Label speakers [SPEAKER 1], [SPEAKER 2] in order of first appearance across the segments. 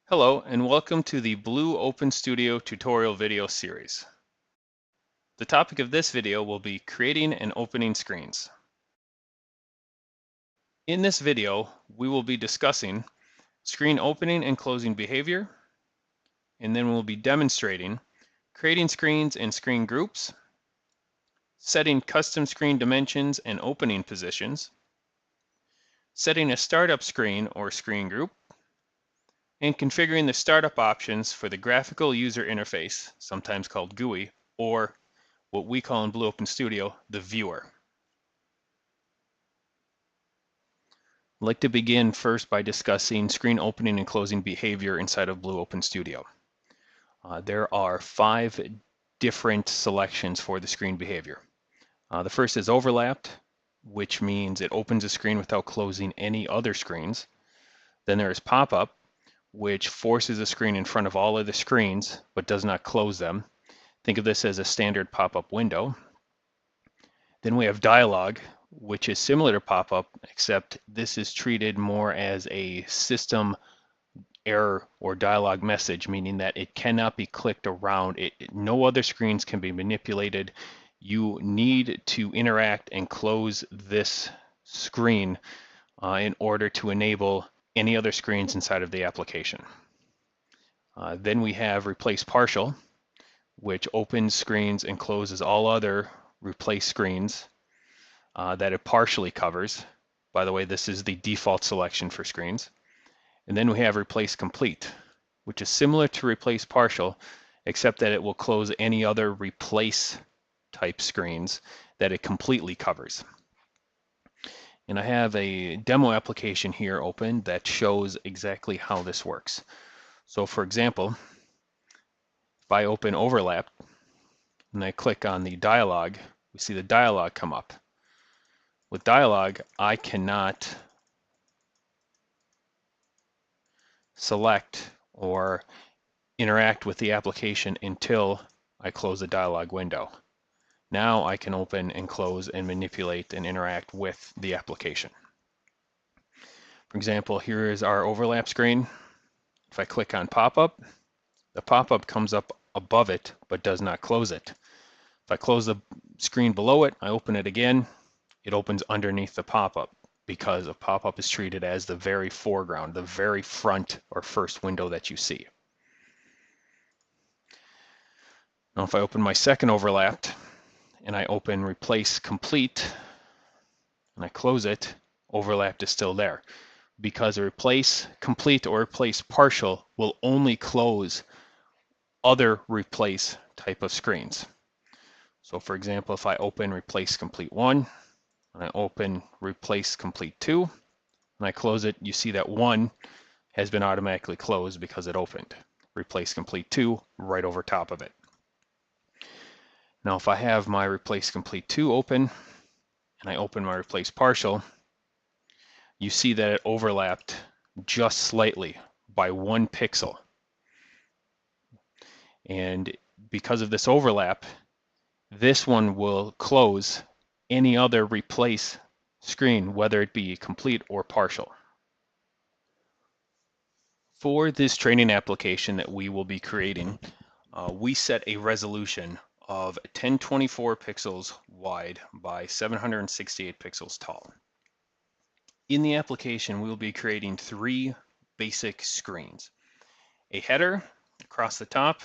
[SPEAKER 1] Hello and welcome to the Blue Open Studio tutorial video series. The topic of this video will be creating and opening screens. In this video, we will be discussing screen opening and closing behavior, and then we'll be demonstrating creating screens and screen groups, setting custom screen dimensions and opening positions, setting a startup screen or screen group, and configuring the startup options for the graphical user interface, sometimes called GUI, or what we call in Blue Open Studio, the viewer. I'd like to begin first by discussing screen opening and closing behavior inside of Blue Open Studio. There are 5 different selections for the screen behavior. The first is overlapped, which means it opens a screen without closing any other screens. Then there is pop-up, which forces a screen in front of all other screens but does not close them. Think of this as a standard pop-up window. Then we have dialog, which is similar to pop-up, except this is treated more as a system error or dialog message, meaning that it cannot be clicked around. No other screens can be manipulated. You need to interact and close this screen in order to enable any other screens inside of the application. Then we have replace partial, which opens screens and closes all other replace screens that it partially covers. By the way, this is the default selection for screens. And then we have replace complete, which is similar to replace partial, except that it will close any other replace type screens that it completely covers. And I have a demo application here open that shows exactly how this works. So for example, if I open overlap and I click on the dialog, we see the dialog come up. With dialog, I cannot select or interact with the application until I close the dialog window. Now I can open and close and manipulate and interact with the application. For example, here is our overlap screen. If I click on pop-up, the pop-up comes up above it but does not close it. If I close the screen below it, I open it again, it opens underneath the pop-up because a pop-up is treated as the very foreground, the very front or first window that you see. Now if I open my second overlapped and I open replace complete and I close it, overlapped is still there because a replace complete or replace partial will only close other replace type of screens. So for example, if I open replace complete 1 and I open replace complete 2 and I close it, you see that 1 has been automatically closed because it opened. Replace complete 2 right over top of it. Now if I have my replace complete 2 open and I open my replace partial, you see that it overlapped just slightly by 1 pixel. And because of this overlap, this one will close any other replace screen, whether it be complete or partial. For this training application that we will be creating, we set a resolution of 1024 pixels wide by 768 pixels tall. In the application, we will be creating 3 basic screens: a header across the top,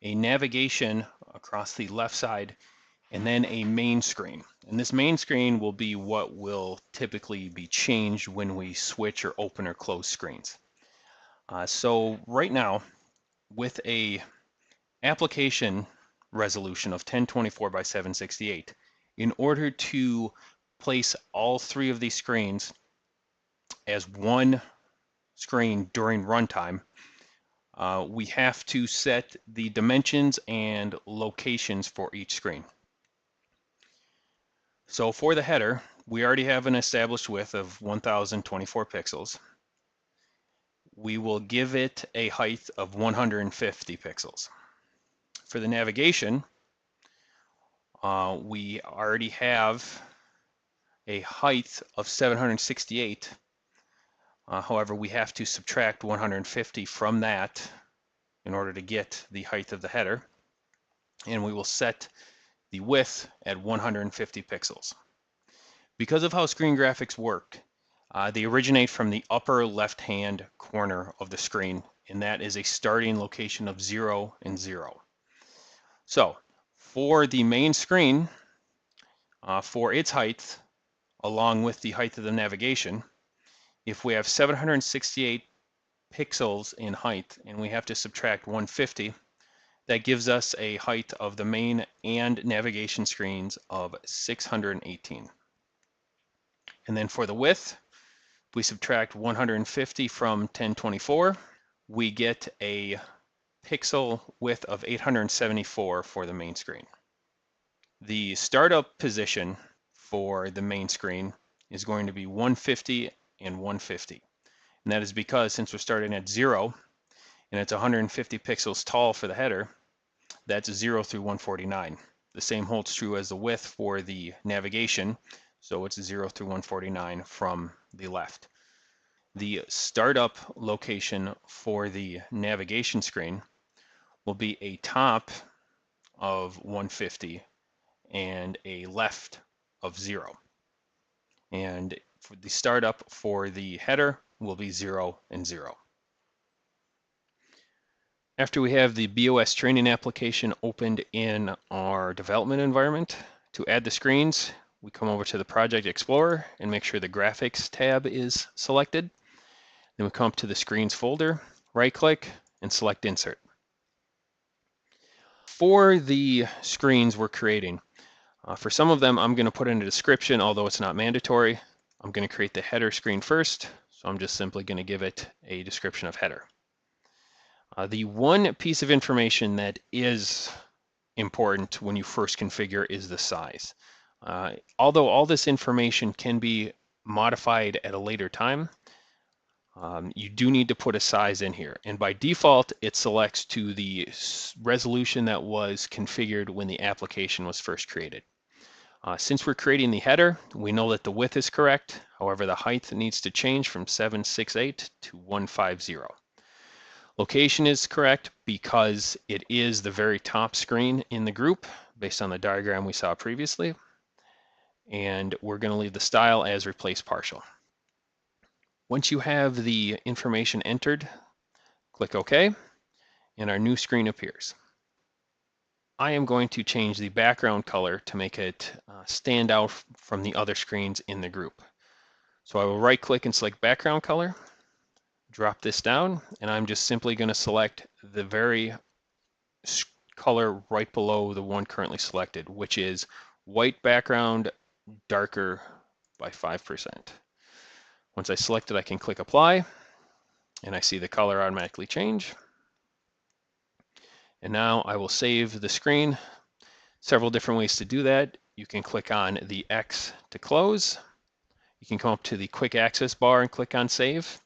[SPEAKER 1] a navigation across the left side, and then a main screen. And this main screen will be what will typically be changed when we switch or open or close screens. So right now, with a application resolution of 1024 by 768, in order to place all 3 of these screens as one screen during runtime, we have to set the dimensions and locations for each screen. So for the header, we already have an established width of 1024 pixels. We will give it a height of 150 pixels. For the navigation, we already have a height of 768 However, we have to subtract 150 from that in order to get the height of the header, and we will set the width at 150 pixels. Because of how screen graphics work, they originate from the upper left-hand corner of the screen, and that is a starting location of 0 and 0. So, for the main screen, for its height, along with the height of the navigation, if we have 768 pixels in height and we have to subtract 150, that gives us a height of the main and navigation screens of 618. And then for the width, we subtract 150 from 1024, we get a pixel width of 874 for the main screen. The startup position for the main screen is going to be 150 and 150. And that is because since we're starting at 0 and it's 150 pixels tall for the header, that's 0 through 149. The same holds true as the width for the navigation, so it's 0 through 149 from the left. The startup location for the navigation screen will be a top of 150 and a left of 0. And for the startup for the header will be 0 and 0. After we have the BOS training application opened in our development environment, to add the screens, we come over to the Project Explorer and make sure the Graphics tab is selected. Then we come up to the Screens folder, right-click, and select Insert. For the screens we're creating, for some of them I'm going to put in a description, although it's not mandatory. I'm going to create the header screen first, so I'm just simply going to give it a description of header. The one piece of information that is important when you first configure is the size. Although all this information can be modified at a later time, you do need to put a size in here. And by default, it selects to the resolution that was configured when the application was first created. Since we're creating the header, we know that the width is correct. However, the height needs to change from 768 to 150. Location is correct because it is the very top screen in the group based on the diagram we saw previously. And we're going to leave the style as replace partial. Once you have the information entered, click OK, and our new screen appears. I am going to change the background color to make it stand out from the other screens in the group. So I will right-click and select background color, drop this down, and I'm just simply going to select the very color right below the one currently selected, which is white background, darker by 5%. Once I select it, I can click Apply, and I see the color automatically change. And now I will save the screen. Several different ways to do that. You can click on the X to close. You can come up to the quick access bar and click on Save,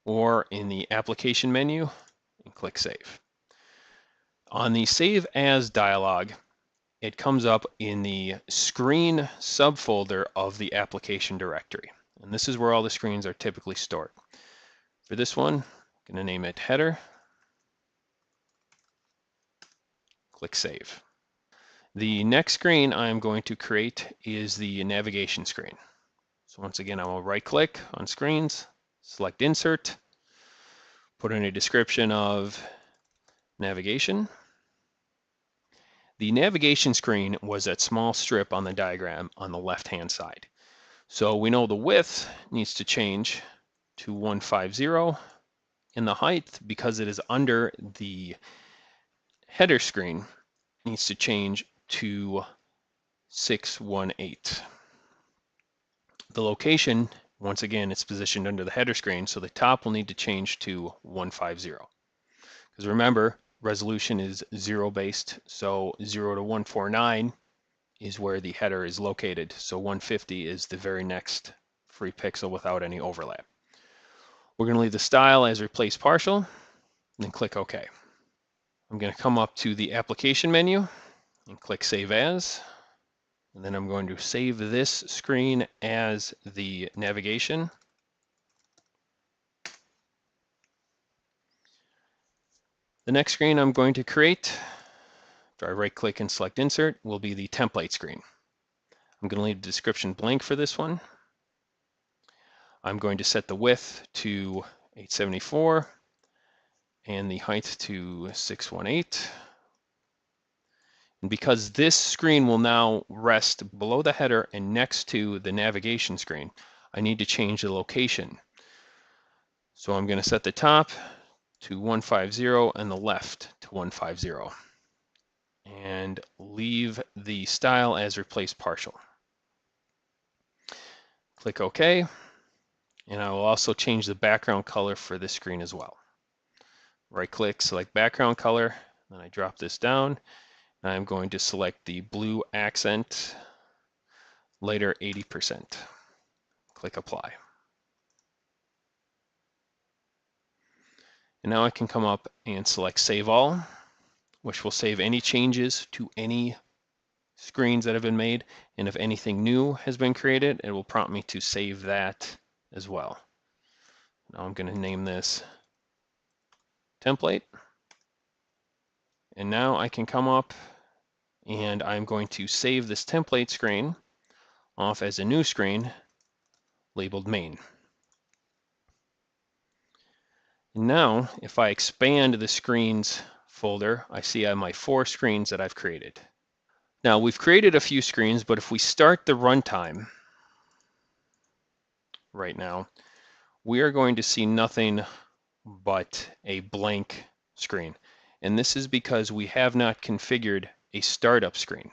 [SPEAKER 1] or in the application menu and click Save. On the Save As dialog, it comes up in the Screen subfolder of the application directory. And this is where all the screens are typically stored. For this one, I'm going to name it Header. Click Save. The next screen I'm going to create is the navigation screen. So once again, I will right-click on Screens, select Insert, put in a description of navigation. The navigation screen was that small strip on the diagram on the left-hand side. So we know the width needs to change to 150, and the height, because it is under the header screen, needs to change to 618. The location, once again, it's positioned under the header screen, so the top will need to change to 150. Because remember, resolution is 0 based, so 0 to 149 is where the header is located. So 150 is the very next free pixel without any overlap. We're going to leave the style as replace partial, and then click OK. I'm going to come up to the application menu and click Save As. And then I'm going to save this screen as the navigation. The next screen I'm going to create, after I right-click and select Insert, will be the template screen. I'm going to leave the description blank for this one. I'm going to set the width to 874 and the height to 618. And because this screen will now rest below the header and next to the navigation screen, I need to change the location. So I'm going to set the top to 150 and the left to 150. And leave the style as replace partial. Click OK. And I will also change the background color for this screen as well. Right click, select background color, then I drop this down. And I'm going to select the blue accent, lighter 80%. Click apply. And now I can come up and select save all, which will save any changes to any screens that have been made. And if anything new has been created, it will prompt me to save that as well. Now I'm going to name this template. And now I can come up and I'm going to save this template screen off as a new screen labeled main. And now if I expand the screens folder, I see I have my 4 screens that I've created. Now we've created a few screens, but if we start the runtime right now, we are going to see nothing but a blank screen. And this is because we have not configured a startup screen.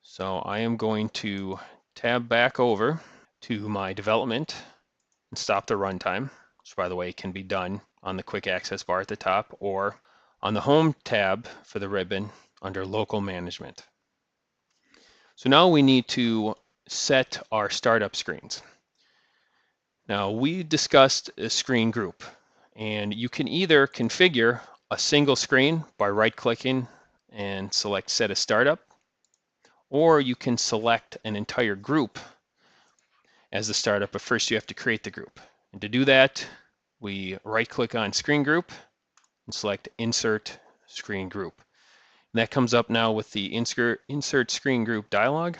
[SPEAKER 1] So I am going to tab back over to my development and stop the runtime, which by the way can be done on the quick access bar at the top or on the home tab for the ribbon under local management. So now we need to set our startup screens. Now we discussed a screen group, and you can either configure a single screen by right-clicking and select set as startup, or you can select an entire group as the startup, but first you have to create the group. And to do that, we right-click on screen group and select insert screen group. And that comes up now with the insert screen group dialog.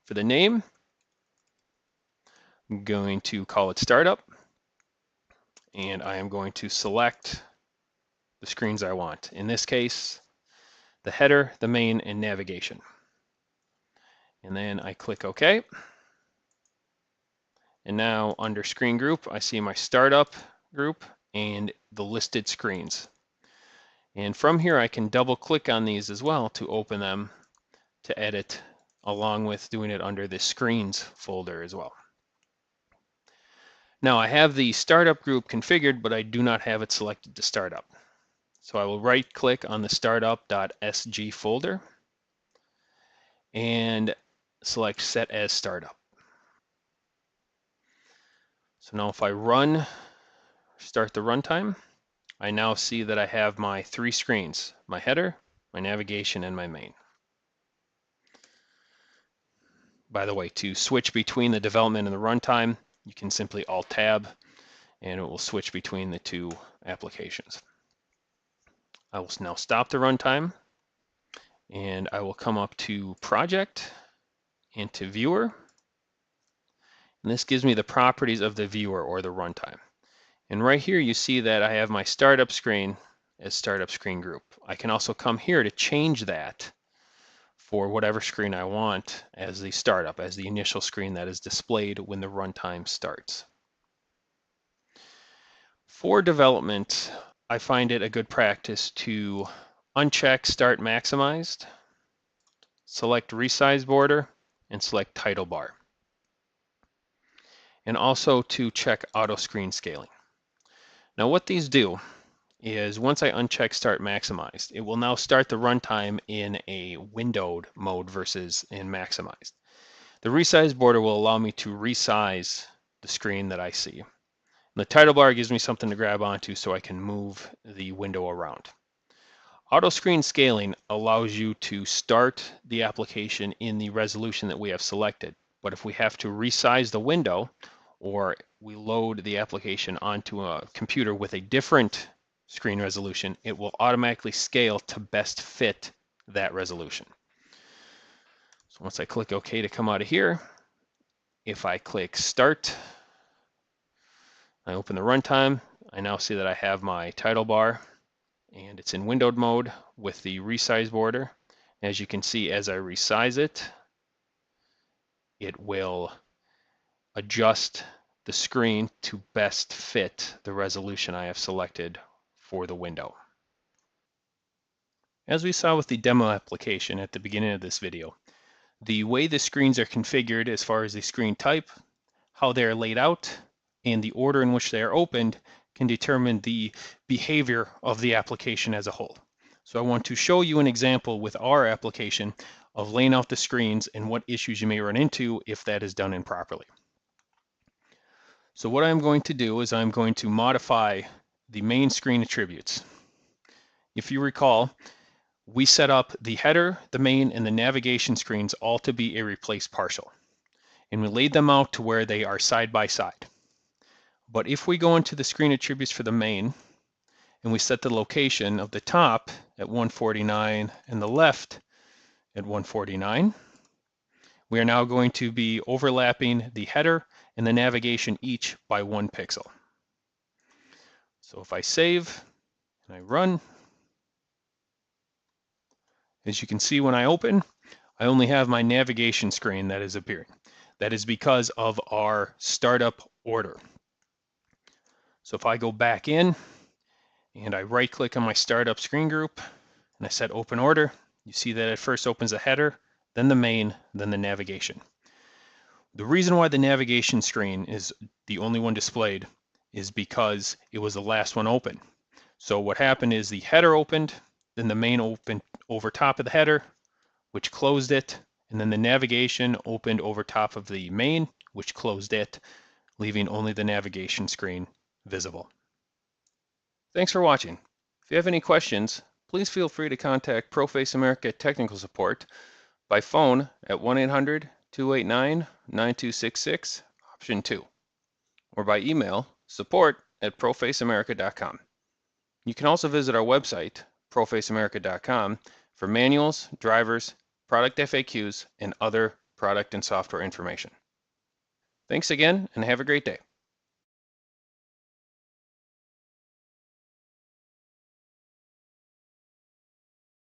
[SPEAKER 1] For the name, I'm going to call it startup, and I am going to select the screens I want. In this case, the header, the main, and navigation. And then I click OK. And now under screen group, I see my startup group and the listed screens. And from here, I can double click on these as well to open them to edit, along with doing it under the screens folder as well. Now I have the startup group configured, but I do not have it selected to startup. So I will right click on the startup.sg folder and select set as startup. So now if I start the runtime, I now see that I have my 3 screens, my header, my navigation, and my main. By the way, to switch between the development and the runtime, you can simply Alt-Tab, and it will switch between the 2 applications. I will now stop the runtime, and I will come up to Project and to Viewer. And this gives me the properties of the viewer or the runtime. And right here you see that I have my startup screen as startup screen group. I can also come here to change that for whatever screen I want as the startup, as the initial screen that is displayed when the runtime starts. For development, I find it a good practice to uncheck Start Maximized, select Resize Border, and select Title Bar. And also to check Auto Screen Scaling. Now what these do is once I uncheck Start Maximized, it will now start the runtime in a windowed mode versus in maximized. The resize border will allow me to resize the screen that I see. And the title bar gives me something to grab onto so I can move the window around. Auto screen scaling allows you to start the application in the resolution that we have selected. But if we have to resize the window or we load the application onto a computer with a different screen resolution, it will automatically scale to best fit that resolution. So once I click OK to come out of here, if I click Start, I open the runtime, I now see that I have my title bar and it's in windowed mode with the resize border. As you can see, as I resize it, it will adjust the screen to best fit the resolution I have selected for the window. As we saw with the demo application at the beginning of this video, the way the screens are configured as far as the screen type, how they are laid out, and the order in which they are opened can determine the behavior of the application as a whole. So I want to show you an example with our application of laying out the screens and what issues you may run into if that is done improperly. So what I'm going to do is I'm going to modify the main screen attributes. If you recall, we set up the header, the main, and the navigation screens all to be a replace partial. And we laid them out to where they are side by side. But if we go into the screen attributes for the main, and we set the location of the top at 149 and the left at 149, we are now going to be overlapping the header and the navigation each by 1 pixel. So if I save and I run, as you can see when I open, I only have my navigation screen that is appearing. That is because of our startup order. So if I go back in and I right click on my startup screen group and I set open order, you see that it first opens the header, then the main, then the navigation. The reason why the navigation screen is the only one displayed is because it was the last one open. So what happened is the header opened, then the main opened over top of the header, which closed it, and then the navigation opened over top of the main, which closed it, leaving only the navigation screen visible. Thanks for watching. If you have any questions, please feel free to contact ProFace America Technical Support by phone at 1-800-289-9266, option 2, or by email, support@profaceamerica.com. You can also visit our website, profaceamerica.com, for manuals, drivers, product FAQs, and other product and software information. Thanks again, and have a great day.